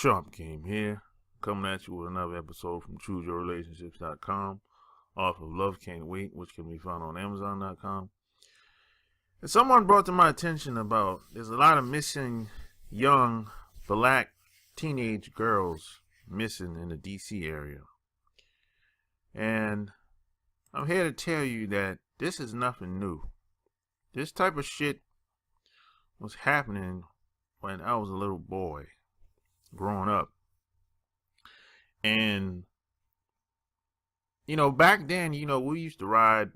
Sharp Game here, coming at you with another episode from ChooseYourRelationships.com, off of Love Can't Wait, which can be found on Amazon.com. And someone brought to my attention about there's a lot of missing young black teenage girls missing in the DC area. And I'm here to tell you that this is nothing new. This type of shit was happening when I was a little boy growing up. And, back then, we used to ride.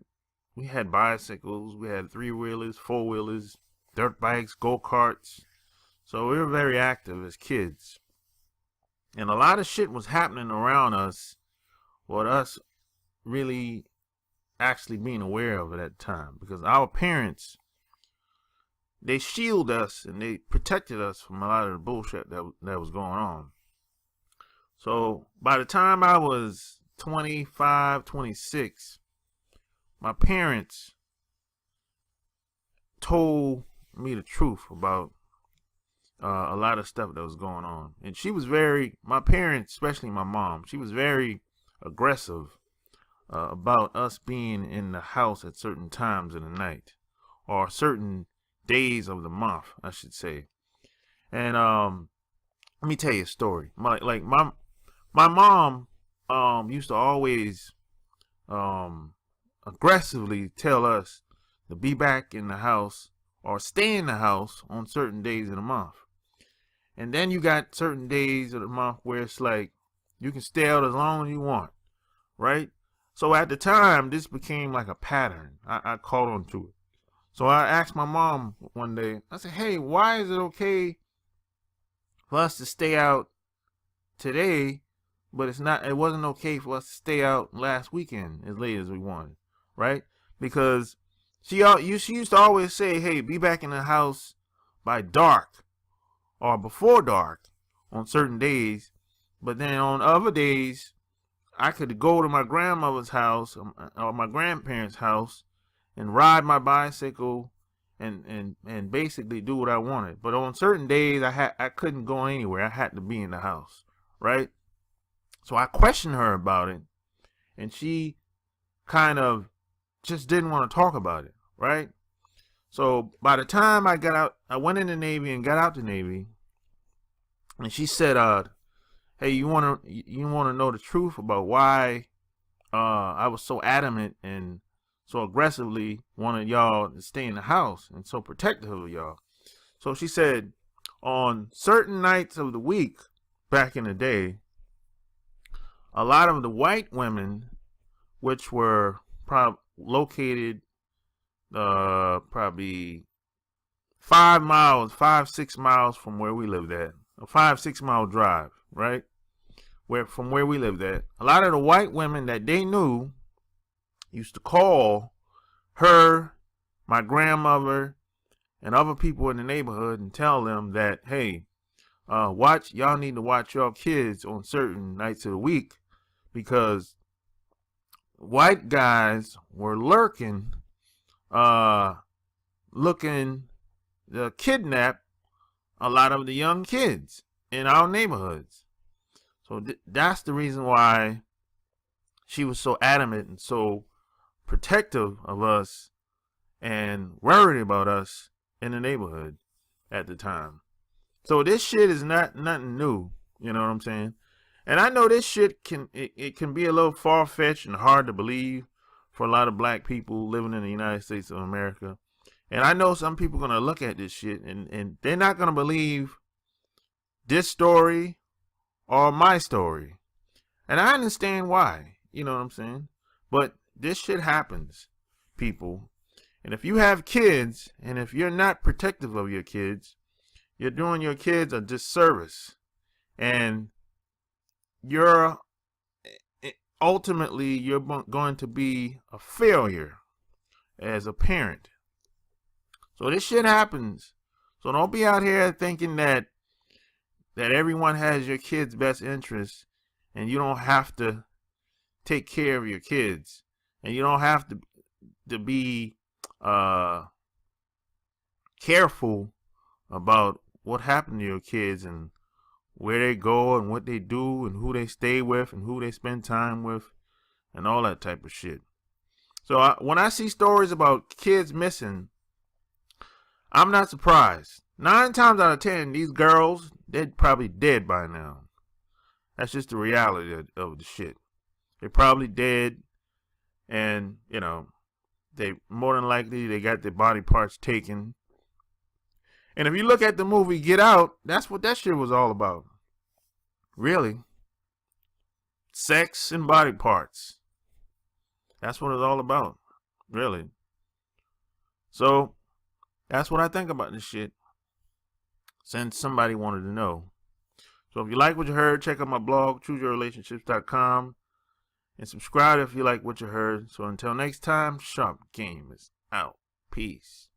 We had bicycles, we had three-wheelers, four-wheelers, dirt bikes, go-karts. So we were very active as kids. And a lot of shit was happening around us without us really actually being aware of it at the time. Because our parents, they shielded us and they protected us from a lot of the bullshit that was going on. So by the time I was 25, 26, my parents told me the truth about a lot of stuff that was going on. And my parents, especially my mom, she was very aggressive about us being in the house at certain times of the night or certain days of the month, I should say. And let me tell you a story. My mom used to always aggressively tell us to be back in the house or stay in the house on certain days of the month. And then you got certain days of the month where it's like you can stay out as long as you want, right? So at the time, this became like a pattern. I caught on to it. So I asked my mom one day, I said, hey, why is it okay for us to stay out today, but it wasn't okay for us to stay out last weekend as late as we wanted, right? Because she used to always say, hey, be back in the house by dark or before dark on certain days. But then on other days, I could go to my grandmother's house or my grandparents' house and ride my bicycle and basically do what I wanted. But on certain days, I couldn't go anywhere. I had to be in the house, right? So I questioned her about it, and she kind of just didn't want to talk about it, right? So by the time I got out, I went in the Navy and got out the Navy, and she said, hey, you want to know the truth about why I was so adamant and so aggressively wanted y'all to stay in the house and so protective of y'all? So she said, on certain nights of the week back in the day, a lot of the white women, which were located probably 6 miles from where we lived at, a 5-6 mile drive, right? From where we lived at, a lot of the white women that they knew used to call her, my grandmother, and other people in the neighborhood and tell them that, hey, y'all need to watch your kids on certain nights of the week because white guys were looking to kidnap a lot of the young kids in our neighborhoods. So that's the reason why she was so adamant and so protective of us and worried about us in the neighborhood at the time. So this shit is nothing new, you know what I'm saying? And I know this shit can be a little far-fetched and hard to believe for a lot of black people living in the United States of America. And I know some people are going to look at this shit and they're not going to believe this story or my story. And I understand why, you know what I'm saying? But this shit happens, people. And if you have kids and if you're not protective of your kids, you're doing your kids a disservice. And ultimately you're going to be a failure as a parent. So this shit happens. So don't be out here thinking that everyone has your kids' best interests and you don't have to take care of your kids and you don't have to be careful about what happened to your kids and where they go and what they do and who they stay with and who they spend time with and all that type of shit. So when I see stories about kids missing, I'm not surprised. 9 times out of 10, these girls, they're probably dead by now. That's just the reality of the shit. They're probably dead, and, you know, they more than likely they got their body parts taken. And if you look at the movie Get Out, that's what that shit was all about. Really. Sex and body parts. That's what it's all about. Really. So, that's what I think about this shit. Since somebody wanted to know. So if you like what you heard, check out my blog, chooseyourrelationships.com. And subscribe if you like what you heard. So until next time, Sharp Game is out. Peace.